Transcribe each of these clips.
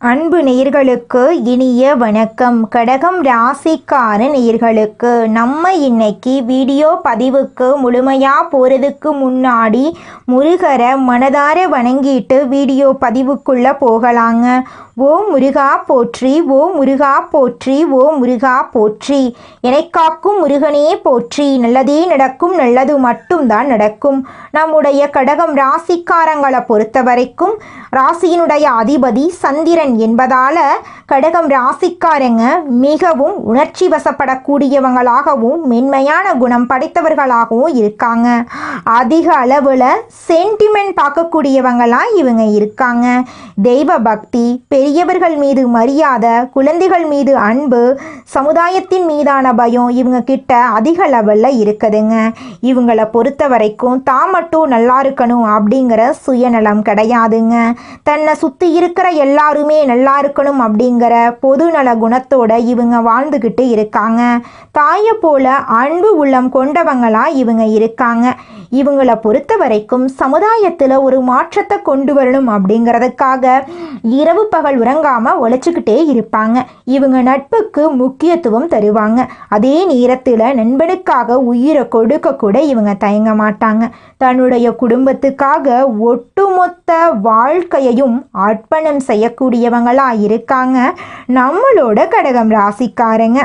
அன்பு நேயர்களுக்கு இனிய வணக்கம். கடகம் ராசிக்கார நேயர்களுக்கு நம்ம இன்னைக்கு வீடியோ பதிவுக்கு முழுமையாக போகிறதுக்கு முன்னாடி முருகரை மனதார வணங்கிட்டு வீடியோ பதிவுக்குள்ளே போகலாங்க. ஓ முருகா போற்றி, ஓ முருகா போற்றி, ஓ முருகா போற்றி. காக்கும் முருகனே போற்றி. நல்லதே நடக்கும், நல்லது மட்டும்தான் நடக்கும். நம்முடைய கடகம் ராசிக்காரங்களை பொறுத்த வரைக்கும் ராசியினுடைய அதிபதி சந்திரன் என்பதால கடகம் ராசிக்காரங்க மிகவும் உணர்ச்சி வசப்படக்கூடியவங்களாகவும் மென்மையான குணம் படைத்தவர்களாகவும் இருக்காங்க. அதிக அளவில் சென்டிமெண்ட் பார்க்கக்கூடியவங்களாக இவங்க இருக்காங்க. தெய்வ பக்தி, பெரியவர்கள் மீது மரியாதை, குழந்தைகள் மீது அன்பு, சமுதாயத்தின் மீதான பயம் இவங்க கிட்ட அதிக லெவலில் இருக்குதுங்க. இவங்களை பொறுத்த வரைக்கும் தான் மட்டும் நல்லா இருக்கணும் அப்படிங்கிற சுயநலம் கிடையாதுங்க. தன்னை சுற்றி இருக்கிற எல்லாருமே நல்லா இருக்கணும் அப்படிங்கிற பொதுநல குணத்தோட இவங்க வாழ்ந்துக்கிட்டு இருக்காங்க. தாயை போல அன்பு உள்ளம் கொண்டவங்களா இவங்க இருக்காங்க. இவங்களை பொறுத்த வரைக்கும் சமுதாயத்தில் ஒரு மாற்றத்தை கொண்டு வரணும் அப்படிங்கிறதுக்காக இரவு பகல் உறங்காமல் உழைச்சிக்கிட்டே இருப்பாங்க. இவங்க நட்புக்கு முக்கியத்துவம் தருவாங்க. அதே நேரத்தில் நண்பனுக்காக உயிரை கொடுக்க கூட இவங்க தயங்க மாட்டாங்க. தன்னுடைய குடும்பத்துக்காக ஒட்டுமொத்த வாழ்க்கையையும் அர்ப்பணம் செய்யக்கூடியவங்களா இருக்காங்க நம்மளோட கடகம் ராசிக்காரங்க.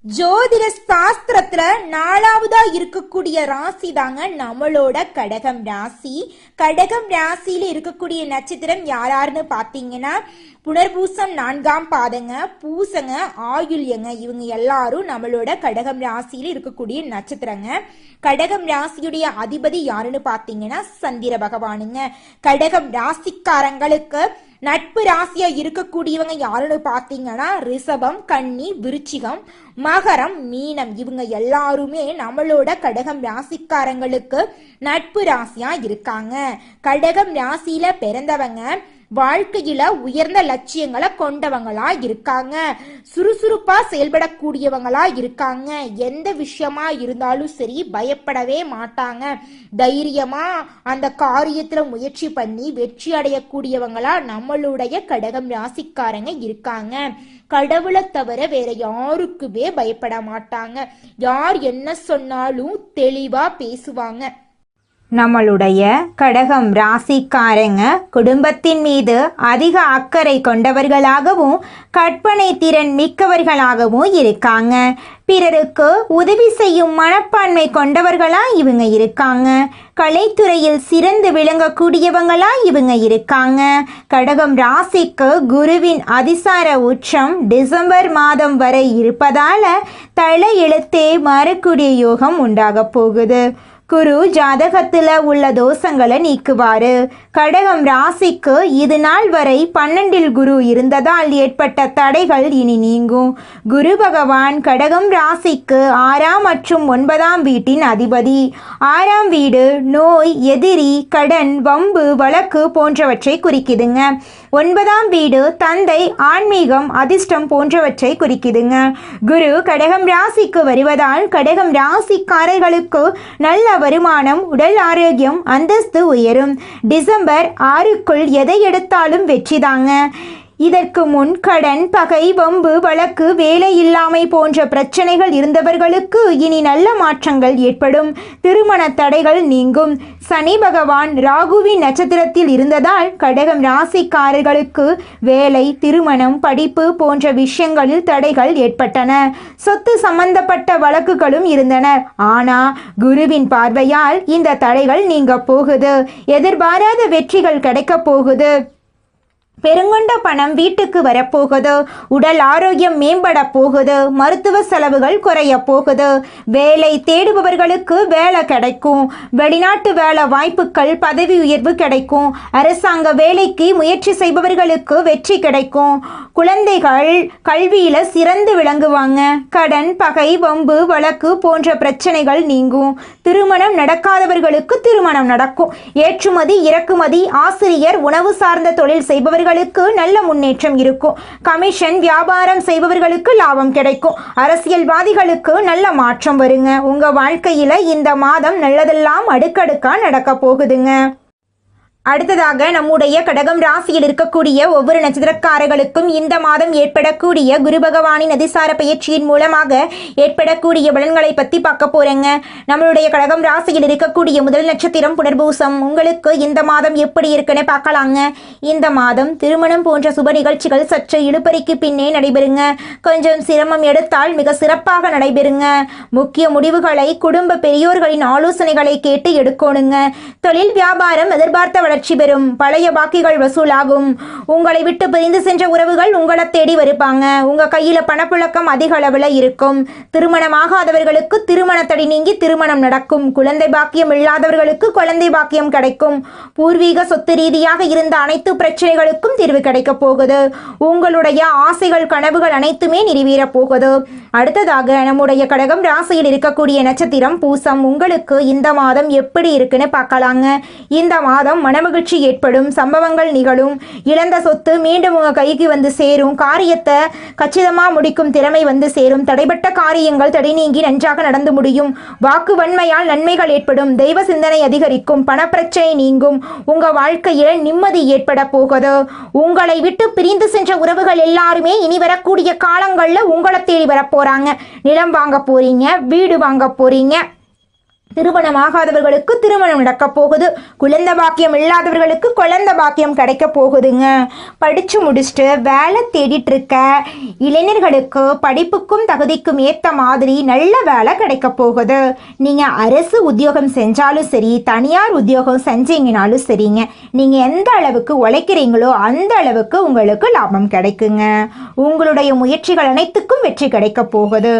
ஜோதிட சாஸ்திரத்துல 4வதா இருக்கக்கூடிய ராசி தாங்க நம்மளோட கடகம் ராசி. கடகம் ராசியில இருக்கக்கூடிய நட்சத்திரம் யாராருன்னு பாத்தீங்கன்னா புனர்பூசம் 4ஆம் பாதங்க, பூசங்க, ஆயுள்யங்க. இவங்க எல்லாரும் நம்மளோட கடகம் ராசியில இருக்கக்கூடிய நட்சத்திரங்க. கடகம் ராசியுடைய அதிபதி யாருன்னு பாத்தீங்கன்னா சந்திர பகவானுங்க. கடகம் ராசிக்காரங்களுக்கு நட்பு ராசியா இருக்கக்கூடியவங்க யாருன்னு பாத்தீங்கன்னா ரிஷபம், கன்னி, விருச்சிகம், மகரம், மீனம். இவங்க எல்லாருமே நம்மளோட கடகம் ராசிக்காரங்களுக்கு நட்பு ராசியா இருக்காங்க. கடகம் ராசியில பிறந்தவங்க வாழ்க்கையில உயர்ந்த லட்சியங்களை கொண்டவங்களா இருக்காங்க. சுறுசுறுப்பா செயல்படக்கூடியவங்களா இருக்காங்க. எந்த விஷயமா இருந்தாலும் சரி பயப்படவே மாட்டாங்க. தைரியமா அந்த காரியத்துல முயற்சி பண்ணி வெற்றி அடையக்கூடியவங்களா நம்மளுடைய கடகம் ராசிக்காரங்க இருக்காங்க. கடவுளை தவிர வேற யாருக்குமே பயப்பட மாட்டாங்க. யார் என்ன சொன்னாலும் தெளிவா பேசுவாங்க. நம்மளுடைய கடகம் ராசிக்காரங்க குடும்பத்தின் மீது அதிக அக்கறை கொண்டவர்களாகவும் கற்பனை திறன் மிக்கவர்களாகவும் இருக்காங்க. பிறருக்கு உதவி செய்யும் மனப்பான்மை கொண்டவர்களா இவங்க இருக்காங்க. கலைத்துறையில் சிறந்து விளங்கக்கூடியவங்களா இவங்க இருக்காங்க. கடகம் ராசிக்கு குருவின் அதிசார உச்சம் டிசம்பர் மாதம் வரை இருப்பதால தலையெழுத்தே மாறக்கூடிய யோகம் உண்டாக போகுது. குரு ஜாதகத்துல உள்ள தோஷங்களை நீக்குவாரு. கடகம் ராசிக்கு இது நாள் வரை 12இல் குரு இருந்ததால் ஏற்பட்ட தடைகள் இனி நீங்கும். குரு பகவான் கடகம் ராசிக்கு 6ஆம் மற்றும் 9ஆம் வீட்டின் அதிபதி. 6ஆம் வீடு நோய், எதிரி, கடன், வம்பு, வழக்கு போன்றவற்றை குறிக்குதுங்க. 9ஆம் வீடு தந்தை, ஆன்மீகம், அதிர்ஷ்டம் போன்றவற்றை குறிக்குதுங்க. குரு கடகம் ராசிக்கு வருவதால் கடகம் ராசிக்காரர்களுக்கு நல்ல வருமானம், உடல் ஆரோக்கியம், அந்தஸ்து உயரும். டிசம்பர் 6க்குள் எதை எடுத்தாலும் வெற்றிதாங்க. இதற்கு முன் கடன், பகை, வம்பு, வழக்கு, வேலை இல்லாமை போன்ற பிரச்சனைகள் இருந்தவர்களுக்கு இனி நல்ல மாற்றங்கள் ஏற்படும். திருமண தடைகள் நீங்கும். சனி பகவான் ராகுவின் நட்சத்திரத்தில் இருந்ததால் கடகம் ராசிக்காரர்களுக்கு வேலை, திருமணம், படிப்பு போன்ற விஷயங்களில் தடைகள் ஏற்பட்டன. சொத்து சம்பந்தப்பட்ட வழக்குகளும் இருந்தன. ஆனா குருவின் பார்வையால் இந்த தடைகள் நீங்க போகுது. எதிர்பாராத வெற்றிகள் கிடைக்க போகுது. பெருங்கொண்ட பணம் வீட்டுக்கு வரப்போகுது. உடல் ஆரோக்கியம் மேம்பட போகுது. மருத்துவ செலவுகள் குறைய போகுது. வேலை தேடுபவர்களுக்கு வேலை கிடைக்கும். வெளிநாட்டு வேலை வாய்ப்புகள், பதவி உயர்வு கிடைக்கும். அரசாங்க வேலைக்கு முயற்சி செய்பவர்களுக்கு வெற்றி கிடைக்கும். குழந்தைகள் கல்வியில சிறந்து விளங்குவாங்க. கடன், பகை, வம்பு, வழக்கு போன்ற பிரச்சனைகள் நீங்கும். திருமணம் நடக்காதவர்களுக்கு திருமணம் நடக்கும். ஏற்றுமதி, இறக்குமதி, ஆசிரியர், உணவு சார்ந்த தொழில் செய்பவர்கள் நல்ல முன்னேற்றம் இருக்கும். கமிஷன் வியாபாரம் செய்பவர்களுக்கு லாபம் கிடைக்கும். அரசியல்வாதிகளுக்கு நல்ல மாற்றம் வருங்க. உங்க வாழ்க்கையில இந்த மாதம் நல்லதெல்லாம் அடுக்கடுக்கா நடக்க போகுதுங்க. அடுத்ததாக நம்முடைய கடகம் ராசியில் இருக்கக்கூடிய ஒவ்வொரு நட்சத்திரக்காரர்களுக்கும் இந்த மாதம் ஏற்படக்கூடிய குரு பகவானின் அதிசார பயிற்சியின் மூலமாக ஏற்படக்கூடிய பலன்களை பற்றி பார்க்க போறேங்க. நம்மளுடைய கடகம் ராசியில் இருக்கக்கூடிய முதல் நட்சத்திரம் புனர்பூசம். உங்களுக்கு இந்த மாதம் எப்படி இருக்குன்னு பார்க்கலாங்க. இந்த மாதம் திருமணம் போன்ற சுப நிகழ்ச்சிகள் சற்று இழுபறிக்கு பின்னே நடைபெறுங்க. கொஞ்சம் சிரமம் எடுத்தால் மிக சிறப்பாக நடைபெறுங்க. முக்கிய முடிவுகளை குடும்ப பெரியோர்களின் ஆலோசனைகளை கேட்டு எடுக்கணுங்க. தொழில் வியாபாரம் எதிர்பார்த்த வளர்ச்சி பெறும். பழைய பாக்கிகள் வசூலாகும். உங்களை விட்டு பிரிந்து சென்ற உறவுகள் உங்களை தேடி வருப்பாங்க. உங்க கையில பணப்புழக்கம் அதிக அளவில் இருக்கும். திருமணமாகாதவர்களுக்கு திருமண தடை நீங்கி திருமணம் நடக்கும். குழந்தை பாக்கியம் இல்லாதவர்களுக்கு குழந்தை பாக்கியம் கிடைக்கும். பூர்வீக சொத்து ரீதியாக இருந்த அனைத்து பிரச்சனைகளுக்கும் தீர்வு கிடைக்க போகுது. உங்களுடைய ஆசைகள் கனவுகள் அனைத்துமே நிறைவேறப் போகுது. அடுத்ததாக நம்முடைய கடகம் ராசியில் இருக்கக்கூடிய நட்சத்திரம் பூசம். உங்களுக்கு இந்த மாதம் எப்படி இருக்குன்னு பார்க்கலாங்க. இந்த மாதம் மனமகிழ்ச்சி ஏற்படும். சம்பவங்கள் நிகழும். இழந்த சொத்து மீண்டும் உங்க கைக்கு வந்து சேரும். காரியத்தை கச்சிதமா முடிக்கும் திறமை வந்து சேரும். தடைப்பட்ட காரியங்கள் தடை நீங்கி நன்றாக நடந்து முடியும். வாக்கு வன்மையால் நன்மைகள் ஏற்படும். தெய்வ சிந்தனை அதிகரிக்கும். பணப்பிரச்சனை நீங்கும். உங்க வாழ்க்கையில் நிம்மதி ஏற்பட போகுது. உங்களை விட்டு பிரிந்து சென்ற உறவுகள் எல்லாருமே இனி வரக்கூடிய காலங்கள்ல உங்களை தேடி வரப்போறாங்க. நிலம் வாங்க போறீங்க, வீடு வாங்க போறீங்க. திருமணமாகாதவர்களுக்கு திருமணம் நடக்க போகுது. குழந்தை பாக்கியம் இல்லாதவர்களுக்கு குழந்தை பாக்கியம் கிடைக்க போகுதுங்க. படிச்சு முடிச்சுட்டு வேலை தேடிட்டு இருக்க இளைஞர்களுக்கு படிப்புக்கும் தகுதிக்கும் ஏற்ற மாதிரி நல்ல வேலை கிடைக்க போகுது. நீங்க அரசு உத்தியோகம் செஞ்சாலும் சரி, தனியார் உத்தியோகம் செஞ்சீங்கனாலும் சரிங்க, நீங்க எந்த அளவுக்கு உழைக்கிறீங்களோ அந்த அளவுக்கு உங்களுக்கு லாபம் கிடைக்குங்க. உங்களுடைய முயற்சிகள் அனைத்துக்கும் வெற்றி கிடைக்க போகுது.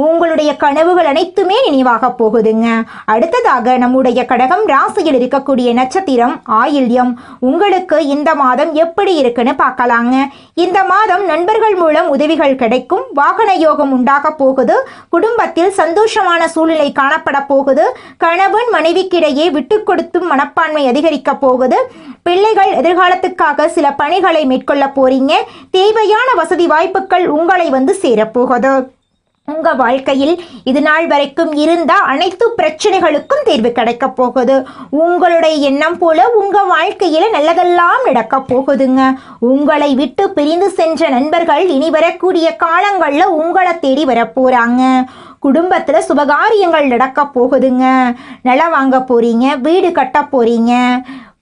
உங்களுடைய கனவுகள் அனைத்துமே நினைவாக போகுதுங்க. அடுத்ததாக நம்முடைய கடகம் ராசியில் இருக்கக்கூடிய நட்சத்திரம் ஆயில்யம். உங்களுக்கு இந்த மாதம் எப்படி இருக்குன்னு பார்க்கலாங்க. இந்த மாதம் நண்பர்கள் மூலம் உதவிகள் கிடைக்கும். வாகன யோகம் உண்டாக போகுது. குடும்பத்தில் சந்தோஷமான சூழ்நிலை காணப்பட போகுது. கணவன் மனைவிக்கிடையே விட்டு கொடுத்தும் மனப்பான்மை அதிகரிக்க போகுது. பிள்ளைகள் எதிர்காலத்துக்காக சில பணிகளை மேற்கொள்ள போறீங்க. தேவையான வசதி வாய்ப்புகள் உங்களை வந்து சேரப்போகுது. உங்க வாழ்க்கையில் இது நாள் வரைக்கும் இருந்த அனைத்து பிரச்சனைகளுக்கும் தீர்வு கிடைக்க போகுது. உங்களுடைய எண்ணம் போல உங்க வாழ்க்கையில நல்லதெல்லாம் நடக்க போகுதுங்க. உங்களை விட்டு பிரிந்து சென்ற நண்பர்கள் இனி வரக்கூடிய காலங்கள்ல உங்களை தேடி வரப்போறாங்க. குடும்பத்துல சுபகாரியங்கள் நடக்க போகுதுங்க. நிலம் வாங்க போறீங்க, வீடு கட்ட போறீங்க.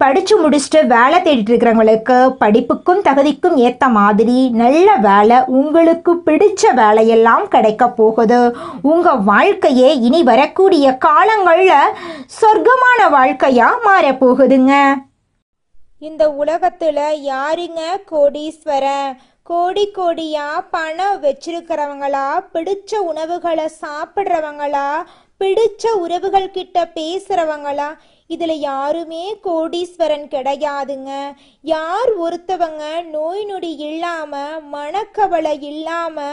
படிச்சு முடிச்சுட்டு வேலை தேடிட்டு இருக்கிறவங்களுக்கு படிப்புக்கும் தகுதிக்கும் ஏற்ற மாதிரி நல்ல வேலை, உங்களுக்கு பிடிச்ச வேலையெல்லாம் கிடைக்க போகுது. உங்க வாழ்க்கையே இனி வரக்கூடிய காலங்கள்ல சொர்க்கமான வாழ்க்கையா மாற போகுதுங்க. இந்த உலகத்துல யாருங்க கோடீஸ்வரன்? கோடி கோடியா பணம் வச்சிருக்கிறவங்களா, பிடிச்ச உணவுகளை சாப்பிட்றவங்களா, பிடிச்ச உறவுகள் கிட்ட பேசுறவங்களா? இதுல யாருமே கோடீஸ்வரன் கிடையாதுங்க. யார் ஒருத்தவங்க நோய் நொடி இல்லாம மனக்கவலை இல்லாம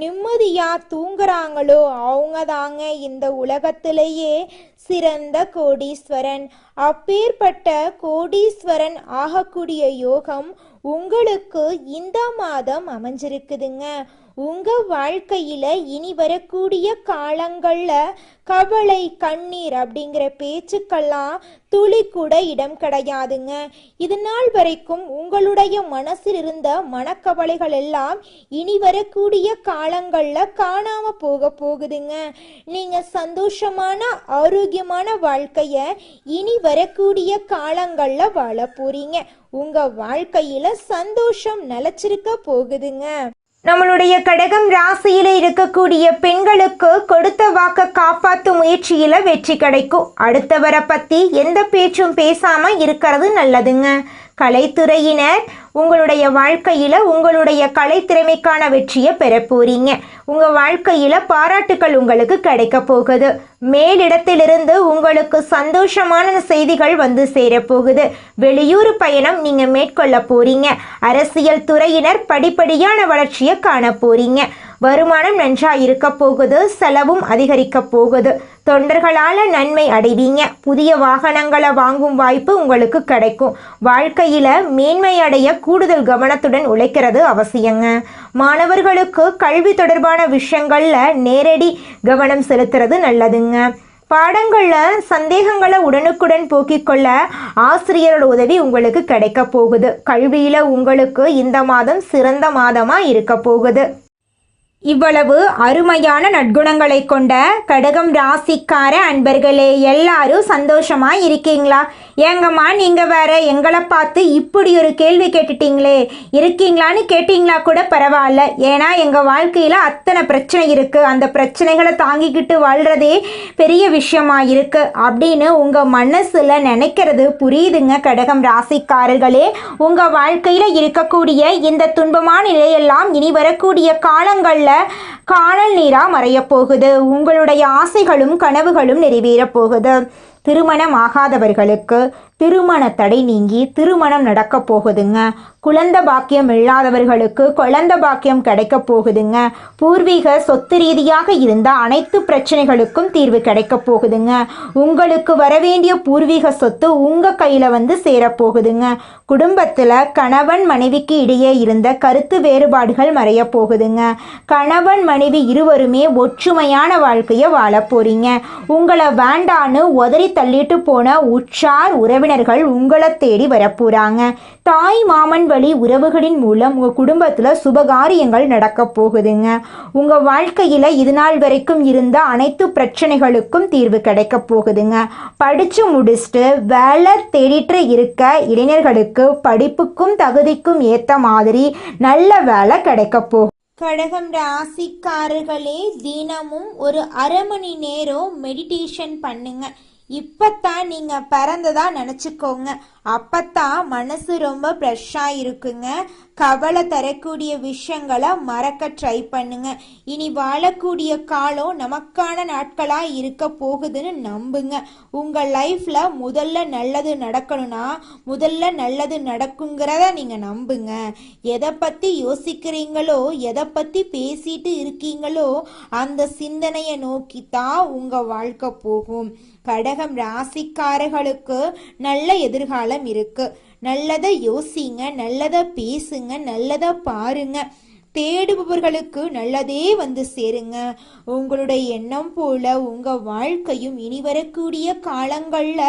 நிம்மதியா தூங்குறாங்களோ அவங்க தாங்க இந்த உலகத்திலேயே சிறந்த கோடீஸ்வரன். அப்பேற்பட்ட கோடீஸ்வரன் ஆகக்கூடிய யோகம் உங்களுக்கு இந்த மாதம் அமைஞ்சிருக்குதுங்க. உங்க வாழ்க்கையில இனி வரக்கூடிய காலங்கள்ல கவலை கண்ணீர் அப்படிங்கிற பேச்சுக்கெல்லாம் துளி கூட இடம் கிடையாதுங்க. இது நாள் வரைக்கும் உங்களுடைய மனசில் இருந்த மனக்கவலைகள் எல்லாம் இனி வரக்கூடிய காலங்கள்ல காணாம போகுதுங்க. நீங்க சந்தோஷமான ஆரோக்கியமான வாழ்க்கைய இனி வரக்கூடிய காலங்கள்ல வாழ போறீங்க. உங்க வாழ்க்கையில சந்தோஷம் நிலைச்சிருக்க போகுதுங்க. நம்மளுடைய கடகம் ராசியில இருக்கக்கூடிய பெண்களுக்கு கொடுத்த வாக்க காப்பாற்றும் முயற்சியில வெற்றி கிடைக்கும். அடுத்தவரை பத்தி எந்த பேச்சும் பேசாம இருக்கிறது நல்லதுங்க. கலைத்துறையினர் உங்களுடைய வாழ்க்கையில உங்களுடைய கலைத்திறமைக்கான வெற்றியை பெற போறீங்க. உங்க வாழ்க்கையில பாராட்டுக்கள் உங்களுக்கு கிடைக்க போகுது. மேலிடத்திலிருந்து உங்களுக்கு சந்தோஷமான செய்திகள் வந்து சேரப்போகுது. வெளியூர் பயணம் நீங்க மேற்கொள்ள போறீங்க. அரசியல் துறையினர் படிப்படியான வளர்ச்சியை காண போறீங்க. வருமானம் நன்றா இருக்க போகுது. செலவும் அதிகரிக்க போகுது. தொண்டர்களால நன்மை அடைவீங்க. புதிய வாகனங்களை வாங்கும் வாய்ப்பு உங்களுக்கு கிடைக்கும். வாழ்க்கையில மேன்மை அடைய கூடுதல் கவனத்துடன் உழைக்கிறது அவசியங்க. மாணவர்களுக்கு கல்வி தொடர்பான விஷயங்கள்ல நேரடி கவனம் செலுத்துறது நல்லதுங்க. பாடங்களில் சந்தேகங்களை உடனுக்குடன் போக்கிக் கொள்ள ஆசிரியரோட உதவி உங்களுக்கு கிடைக்க போகுது. கல்வியில் உங்களுக்கு இந்த மாதம் சிறந்த மாதமாக இருக்க போகுது. இவ்வளவு அருமையான நற்குணங்களை கொண்ட கடகம் ராசிக்கார அன்பர்களே, எல்லாரும் சந்தோஷமா இருக்கீங்களா? ஏங்கம்மா நீங்கள் வேற எங்களை பார்த்து இப்படி ஒரு கேள்வி கேட்டுட்டீங்களே, இருக்கீங்களான்னு கேட்டிங்களா கூட பரவாயில்ல. ஏன்னா எங்கள் வாழ்க்கையில் அத்தனை பிரச்சனை இருக்குது, அந்த பிரச்சனைகளை தாங்கிக்கிட்டு வாழ்கிறதே பெரிய விஷயமா இருக்குது அப்படின்னு உங்கள் மனசில் நினைக்கிறது புரியுதுங்க. கடகம் ராசிக்காரர்களே, உங்கள் வாழ்க்கையில் இருக்கக்கூடிய இந்த துன்பமான நிலையெல்லாம் இனி வரக்கூடிய காலங்களில் காணல் நீரா மறையப் போகுது. உங்களுடைய ஆசைகளும் கனவுகளும் நிறைவேறப் போகுது. திருமணம் ஆகாதவர்களுக்கு திருமண தடை நீங்கி திருமணம் நடக்க போகுதுங்க. குழந்தை பாக்கியம் இல்லாதவர்களுக்கு குழந்தை பாக்கியம் கிடைக்க போகுதுங்க. பூர்வீக சொத்து ரீதியாக இருந்த அனைத்து பிரச்சனைகளுக்கும் தீர்வு கிடைக்க போகுதுங்க. உங்களுக்கு வரவேண்டிய பூர்வீக சொத்து உங்கள் கையில் வந்து சேரப்போகுதுங்க. குடும்பத்தில் கணவன் மனைவிக்கு இடையே இருந்த கருத்து வேறுபாடுகள் மறைய போகுதுங்க. கணவன் மனைவி இருவருமே ஒற்றுமையான வாழ்க்கையை வாழ போறீங்க. உங்களை வேண்டான்னு உதறி தள்ளிட்டு போன உற்றார் உறவினர்கள் உங்களை தேடி வரப்போறாங்க. தாய் மாமன் வழி உறவுகளின் மூலம் உங்கள் குடும்பத்தில் சுபகாரியங்கள் நடக்க போகுதுங்க. உங்கள் வாழ்க்கையில் இது நாள் வரைக்கும் இருந்த அனைத்து பிரச்சனைகளுக்கும் தீர்வு கிடைக்க போகுதுங்க. படித்து முடிச்சுட்டு வேலை தேடிட்டு இருக்க இளைஞர்களுக்கு படிப்புக்கும் தகுதிக்கும் ஏற்ற மாதிரி நல்ல வேலை கிடைக்க போகும். கடகம் ராசிக்காரர்களே, தினமும் ஒரு அரை மணி நேரம் மெடிடேஷன் பண்ணுங்க. இப்பத்தான் நீங்க பிறந்ததா நினைச்சுக்கோங்க. அப்பத்தான் மனசு ரொம்ப ஃப்ரெஷ்ஷா இருக்குங்க. கவலை தரக்கூடிய விஷயங்களை மறக்க ட்ரை பண்ணுங்க. இனி வாழக்கூடிய காலம் நமக்கான நாட்களா இருக்க போகுதுன்னு நம்புங்க. உங்க லைஃப்ல முதல்ல நல்லது நடக்கணும்னா முதல்ல நல்லது நடக்குங்கிறத நீங்க நம்புங்க. எதை பத்தி யோசிக்கிறீங்களோ, எதை பத்தி பேசிட்டு இருக்கீங்களோ அந்த சிந்தனையை நோக்கித்தான் உங்க வாழ்க்கை போகும். கடகம் ராசிக்காரர்களுக்கு நல்ல எதிர்காலம் இருக்கு. நல்லதை யோசிங்க, நல்லதை பேசுங்க, நல்லதை பாருங்க. தேடுபவர்களுக்கு நல்லதே வந்து சேருங்க. உங்களுடைய எண்ணம் போல உங்க வாழ்க்கையும் இனி வரக்கூடிய காலங்கள்ல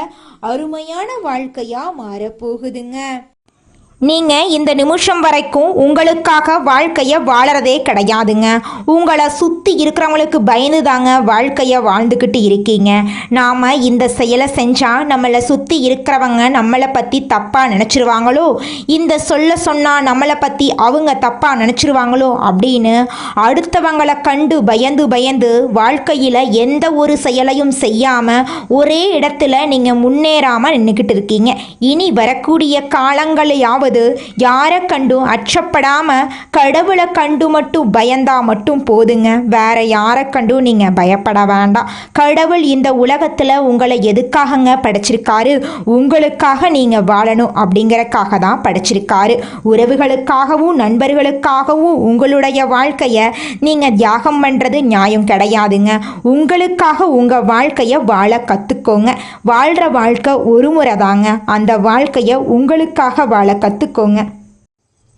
அருமையான வாழ்க்கையா மாறப்போகுதுங்க. நீங்கள் இந்த நிமிஷம் வரைக்கும் உங்களுக்காக வாழ்க்கையை வாழறதே கிடையாதுங்க. உங்களை சுற்றி இருக்கிறவங்களுக்கு பயந்து தாங்க வாழ்க்கையை வாழ்ந்துக்கிட்டு இருக்கீங்க. நாம் இந்த செயலை செஞ்சால் நம்மளை சுற்றி இருக்கிறவங்க நம்மளை பற்றி தப்பாக நினச்சிருவாங்களோ, இந்த சொன்னால் நம்மளை பற்றி அவங்க தப்பாக நினச்சிருவாங்களோ அப்படின்னு அடுத்தவங்களை கண்டு பயந்து பயந்து வாழ்க்கையில் எந்த ஒரு செயலையும் செய்யாமல் ஒரே இடத்துல நீங்கள் முன்னேறாமல் நின்றுக்கிட்டு இருக்கீங்க. இனி வரக்கூடிய காலங்களையாவது யாரை கண்டும் அச்சப்படாம கடவுளை கண்டு மட்டும் பயந்தா மட்டும் போதுங்க. வேற யாரை கண்டும் நீங்க பயப்பட வேண்டாம். கடவுள் இந்த உலகத்துல உங்களை எதுக்காகங்க படைச்சிருக்காரு? உங்களுக்காக நீங்க வாழணும் அப்படிங்கறக்காக தான் படைச்சிருக்காரு. உறவுகளுக்காகவும் நண்பர்களுக்காகவும் உங்களுடைய வாழ்க்கைய நீங்க தியாகம் பண்றது நியாயம் கிடையாதுங்க. உங்களுக்காக உங்க வாழ்க்கைய வாழ கத்துக்கோங்க. வாழ்ற வாழ்க்கை ஒரு முறை தாங்க. அந்த வாழ்க்கைய உங்களுக்காக வாழ கத்துக்கோங்க.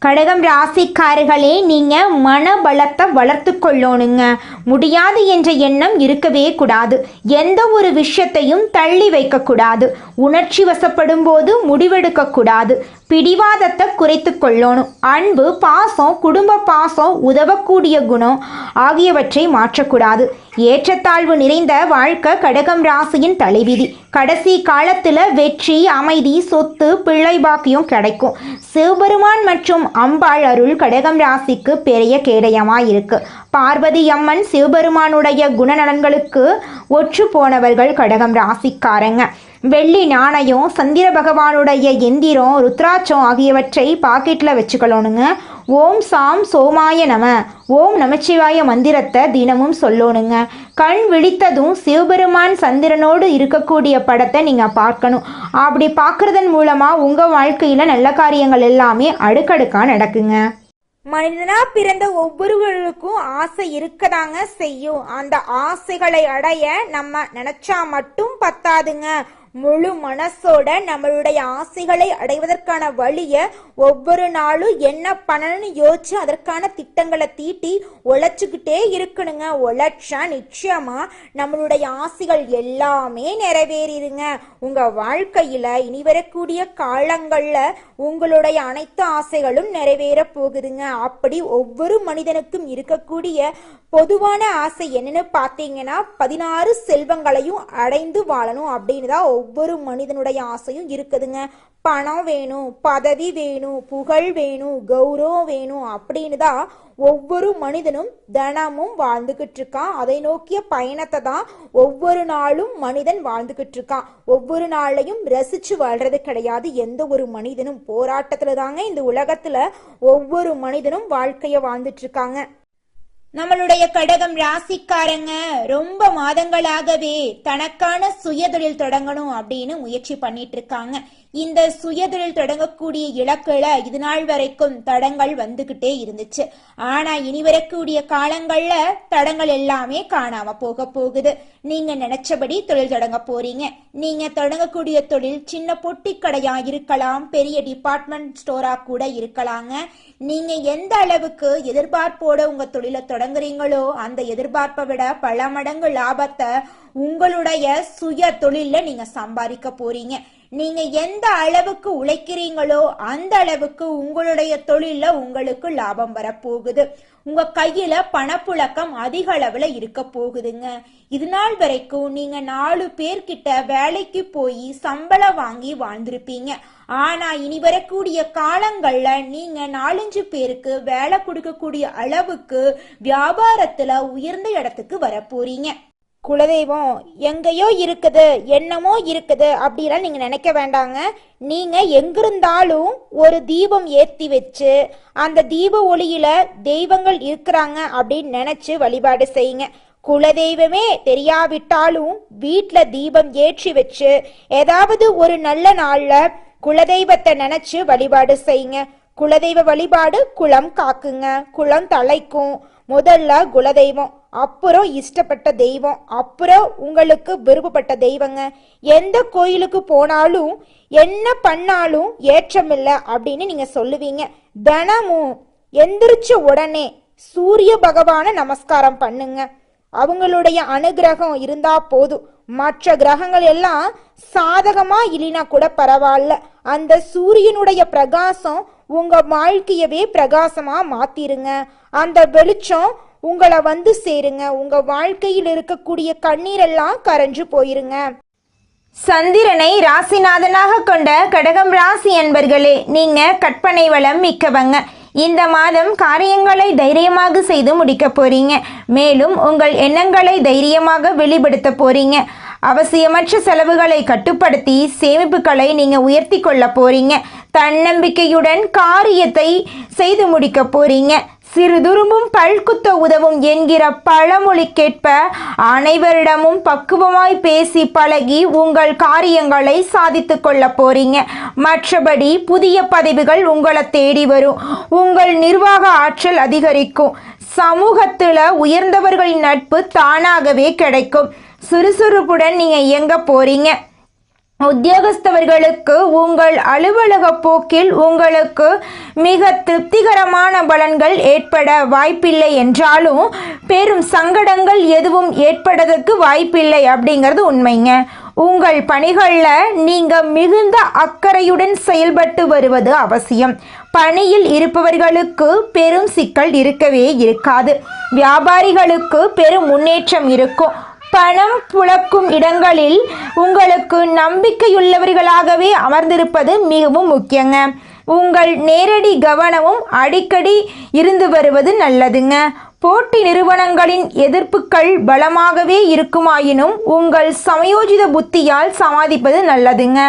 கடகம் ராசிக்காரர்களே, நீங்கள் மனபலத்தை வளர்த்து கொள்ளணுங்க. முடியாது என்ற எண்ணம் இருக்கவே கூடாது. எந்த ஒரு விஷயத்தையும் தள்ளி வைக்கக்கூடாது. உணர்ச்சி வசப்படும் போது முடிவெடுக்கக்கூடாது. பிடிவாதத்தை குறைத்து கொள்ளணும். அன்பு, பாசம், குடும்ப பாசம், உதவக்கூடிய குணம் ஆகியவற்றை மாற்றக்கூடாது. ஏற்றத்தாழ்வு நிறைந்த வாழ்க்கை கடகம் ராசியின் தலைவிதி. கடைசி காலத்தில் வெற்றி, அமைதி, சொத்து, பிள்ளை பாக்கியம் கிடைக்கும். சிவபெருமான் மற்றும் அம்பாள் அருள் கடகம் ராசிக்கு பெரிய கேடயமாக இருக்கு. பார்வதி அம்மன் சிவபெருமானுடைய குணநலன்களுக்கு ஒற்று போனவர்கள் கடகம் ராசிக்காரங்க. வெள்ளி நாணயம், சந்திர பகவானுடைய எந்திரம், ருத்ராட்சம் ஆகியவற்றை பாக்கெட்டில் வச்சுக்கணுங்க. ஓம் சாம் சோமாய நம, ஓம் நமச்சிவாய மந்திரத்தை தினமும் சொல்லணுங்க. கண் விழித்ததும் சிவபெருமான் சந்திரனோடு இருக்கக்கூடிய படத்தை நீங்கள் பார்க்கணும். அப்படி பார்க்குறதன் மூலமாக உங்கள் வாழ்க்கையில் நல்ல காரியங்கள் எல்லாமே அடுக்கடுக்காக நடக்குங்க. மனிதனா பிறந்த ஒவ்வொருவருக்கும் ஆசை இருக்கதாங்க செய்யும். அந்த ஆசைகளை அடைய நம்ம நினைச்சா மட்டும் பத்தாதுங்க. முழு மனசோட நம்மளுடைய ஆசைகளை அடைவதற்கான வழியை ஒவ்வொரு நாளும் என்ன பண்ணணும்னு யோசிச்சு அதற்கான திட்டங்களை தீட்டி உழைச்சுக்கிட்டே இருக்கணுங்க. உழைச்சா நிச்சயமா நம்மளுடைய ஆசைகள் எல்லாமே நிறைவேறிடுங்க. உங்க வாழ்க்கையில இனி வரக்கூடிய காலங்கள்ல உங்களுடைய அனைத்து ஆசைகளும் நிறைவேற போகுதுங்க. அப்படி ஒவ்வொரு மனிதனுக்கும் இருக்கக்கூடிய பொதுவான ஆசை என்னன்னு பார்த்தீங்கன்னா 16 செல்வங்களையும் அடைந்து வாழணும் அப்படின்னு தான் ஒவ்வொரு மனிதனுடைய ஆசையும் இருக்குதுங்க. பணம் வேணும், பதவி வேணும், புகழ் வேணும், கௌரவம் வேணும் அப்படின்னு தான் ஒவ்வொரு மனிதனும் தினமும் வாழ்ந்துகிட்டு இருக்கான். அதை நோக்கிய பயணத்தை தான் ஒவ்வொரு நாளும் மனிதன் வாழ்ந்துகிட்டு இருக்கான். ஒவ்வொரு நாளையும் ரசிச்சு வாழ்றது கிடையாது. எந்த ஒரு மனிதனும் போராட்டத்துல தாங்க இந்த உலகத்துல ஒவ்வொரு மனிதனும் வாழ்க்கைய வாழ்ந்துட்டு இருக்காங்க. நம்மளுடைய கடகம் ராசிக்காரங்க ரொம்ப மாதங்களாகவே தனக்கான சுயதொழில் தொடங்கணும் அப்படின்னு முயற்சி பண்ணிட்டு இருக்காங்க. இந்த சுயதொழில் தொடங்கக்கூடிய இலக்குல இது நாள் வரைக்கும் தடங்கள் வந்துகிட்டே இருந்துச்சு. ஆனா இனி வரக்கூடிய காலங்கள்ல தடங்கள் எல்லாமே காணாம போக போகுது. நீங்க நினைச்சபடி தொழில் தொடங்க போறீங்க. நீங்க தொடங்கக்கூடிய தொழில் சின்ன பொட்டி கடையா இருக்கலாம், பெரிய டிபார்ட்மெண்ட் ஸ்டோரா கூட இருக்கலாங்க. நீங்க எந்த அளவுக்கு எதிர்பார்ப்போட உங்க தொழிலை தொடங்குறீங்களோ அந்த எதிர்பார்ப்பை விட பல மடங்கு லாபத்தை உங்களுடைய சுய தொழில நீங்க சம்பாதிக்க போறீங்க. நீங்க எந்த அளவுக்கு உழைக்கிறீங்களோ அந்த அளவுக்கு உங்களுடைய தொழில உங்களுக்கு லாபம் வரப்போகுது. உங்க கையில பணப்புழக்கம் அதிக அளவுல இருக்க போகுதுங்க. இது நாள் வரைக்கும் நீங்க 4 பேர்கிட்ட வேலைக்கு போய் சம்பளம் வாங்கி வாழ்ந்திருப்பீங்க. ஆனா இனி வரக்கூடிய காலங்கள்ல நீங்க 4-5 பேருக்கு வேலை கொடுக்கக்கூடிய அளவுக்கு வியாபாரத்துல உயர்ந்த இடத்துக்கு வரப்போறீங்க. குலதெய்வம் எங்கேயோ இருக்குது, என்னமோ இருக்குது அப்படிலாம் நீங்க நினைக்க வேண்டாங்க. நீங்க எங்கிருந்தாலும் ஒரு தீபம் ஏற்றி வச்சு அந்த தீப ஒளியில தெய்வங்கள் இருக்கிறாங்க அப்படின்னு நினைச்சு வழிபாடு செய்யுங்க. குலதெய்வமே தெரியாவிட்டாலும் வீட்டுல தீபம் ஏற்றி வச்சு ஏதாவது ஒரு நல்ல நாள்ல குலதெய்வத்தை நினைச்சு வழிபாடு செய்யுங்க. குலதெய்வ வழிபாடு குலம் காக்குங்க, குலம் தலைக்கும். முதல்ல குலதெய்வம், அப்புறம் இஷ்டப்பட்ட தெய்வம், அப்புறம் உங்களுக்கு விருப்பப்பட்ட தெய்வங்க. எந்த கோயிலுக்கு போனாலும் என்ன பண்ணாலும் ஏற்றமில்லை அப்படின்னு நீங்க சொல்லுவீங்க. தினமும் எந்திரிச்ச உடனே சூரிய பகவான நமஸ்காரம் பண்ணுங்க. அவங்களுடைய அனுகிரகம் இருந்தா போதும். மற்ற கிரகங்கள் எல்லாம் சாதகமா இல்லைனா கூட பரவாயில்ல, அந்த சூரியனுடைய பிரகாசம் உங்க வாழ்க்கையவே பிரகாசமா மாத்திருங்க. அந்த வெளிச்சம் உங்களை வந்து சேருங்க. உங்க வாழ்க்கையில் இருக்கக்கூடிய கண்ணீரெல்லாம் கரைஞ்சு போயிருங்க. சந்திரனை ராசிநாதனாக கொண்ட கடகம் ராசி என்பர்களே, நீங்க கற்பனை வளம் மிக்கவங்க. இந்த மாதம் காரியங்களை தைரியமாக செய்து முடிக்க போறீங்க. மேலும் உங்கள் எண்ணங்களை தைரியமாக வெளிப்படுத்த போறீங்க. அவசியமற்ற செலவுகளை கட்டுப்படுத்தி சேமிப்புகளை நீங்க உயர்த்தி கொள்ள போறீங்க. தன்னம்பிக்கையுடன் காரியத்தை செய்து முடிக்க போறீங்க. சிறுதுரும்பும் பல்குத்த உதவும் என்கிற பழமொழிக்கேற்ப அனைவரிடமும் பக்குவமாய் பேசி பழகி உங்கள் காரியங்களை சாதித்து கொள்ள போறீங்க. மற்றபடி புதிய பதவிகள் உங்களை தேடி வரும். உங்கள் நிர்வாக ஆற்றல் அதிகரிக்கும். சமூகத்துல உயர்ந்தவர்களின் நட்பு தானாகவே கிடைக்கும். சுறுசுறுப்புடன் நீங்க இயங்க போறீங்க. உத்தியோகஸ்தவர்களுக்கு உங்கள் அலுவலக போக்கில் உங்களுக்கு மிக திருப்திகரமான பலன்கள் ஏற்பட வாய்ப்பில்லை என்றாலும் பெரும் சங்கடங்கள் எதுவும் ஏற்படுவதற்கு வாய்ப்பில்லை அப்படிங்கிறது உண்மைங்க. உங்கள் பணிகளில் நீங்கள் மிகுந்த அக்கறையுடன் செயல்பட்டு வருவது அவசியம். பணியில் இருப்பவர்களுக்கு பெரும் சிக்கல் இருக்கவே இருக்காது. வியாபாரிகளுக்கு பெரும் முன்னேற்றம் இருக்கும். பணம் புழக்கும் இடங்களில் உங்களுக்கு நம்பிக்கையுள்ளவர்களாகவே அமர்ந்திருப்பது மிகவும் முக்கியங்க. உங்கள் நேரடி கவனமும் அடிக்கடி இருந்து வருவது நல்லதுங்க. போட்டி நிறுவனங்களின் எதிர்ப்புகள் பலமாகவே இருக்குமாயினும் உங்கள் சமயோஜித புத்தியால் சமாளிப்பது நல்லதுங்க.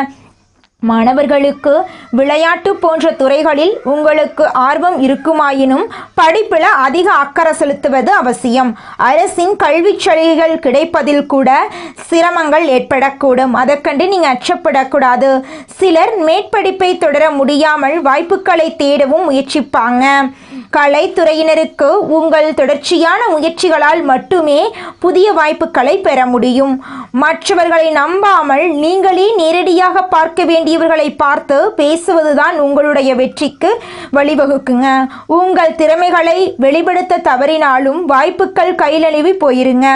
மாணவர்களுக்கு விளையாட்டு போன்ற துறைகளில் உங்களுக்கு ஆர்வம் இருக்குமாயினும் படிப்பில் அதிக அக்கறை செலுத்துவது அவசியம். அரசின் கல்வி சலுகைகள் கிடைப்பதில் கூட சிரமங்கள் ஏற்படக்கூடும். அதற்கண்டு நீங்கள் அச்சப்படக்கூடாது. சிலர் மேற்படிப்பை தொடர முடியாமல் வாய்ப்புகளை தேடவும் முயற்சிப்பாங்க. கலைத்துறையினருக்கு உங்கள் தொடர்ச்சியான முயற்சிகளால் மட்டுமே புதிய வாய்ப்புகளை பெற முடியும். மற்றவர்களை நம்பாமல் நீங்களே நேரடியாக பார்க்க வேண்டியவர்களை பார்த்து பேசுவதுதான் உங்களுடைய வெற்றிக்கு வழிவகுக்குங்க. உங்கள் திறமைகளை வெளிப்படுத்த தவறினாலும் வாய்ப்புகள் கைநழுவி போயிருங்க.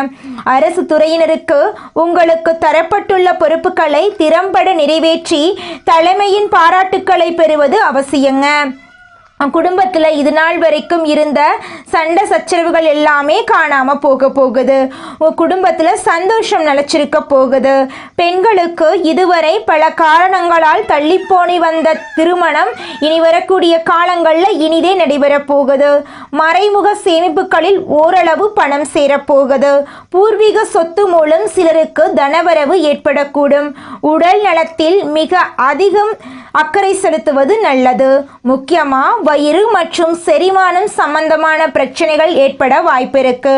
அரசு துறையினருக்கு உங்களுக்கு தரப்பட்டுள்ள பொறுப்புகளை திறம்பட நிறைவேற்றி தலைமையின் பாராட்டுக்களை பெறுவது அவசியங்க. குடும்பத்தில் இது நாள் வரைக்கும் இருந்த சண்டை சச்சரவுகள் எல்லாமே காணாம போகுது. குடும்பத்தில் சந்தோஷம் நிலச்சிருக்க போகுது. பெண்களுக்கு இதுவரை பல காரணங்களால் தள்ளிப்போனி வந்த திருமணம் இனி வரக்கூடிய காலங்களில் இனிதே நடைபெற போகுது. மறைமுக சேமிப்புகளில் ஓரளவு பணம் சேரப்போகுது. பூர்வீக சொத்து மூலம் சிலருக்கு தனவரவு ஏற்படக்கூடும். உடல் நலத்தில் மிக அதிகம் அக்கறை செலுத்துவது நல்லது. முக்கியமா வயிறு மற்றும் செரிமானம் சம்பந்தமான பிரச்சனைகள் ஏற்பட வாய்ப்பிருக்கு.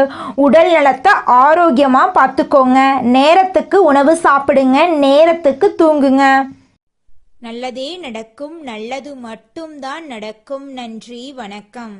உடல் நலத்தை ஆரோக்கியமா பார்த்துக்கோங்க. நேரத்துக்கு உணவு சாப்பிடுங்க, நேரத்துக்கு தூங்குங்க. நல்லதே நடக்கும், நல்லது மட்டும்தான் நடக்கும். நன்றி, வணக்கம்.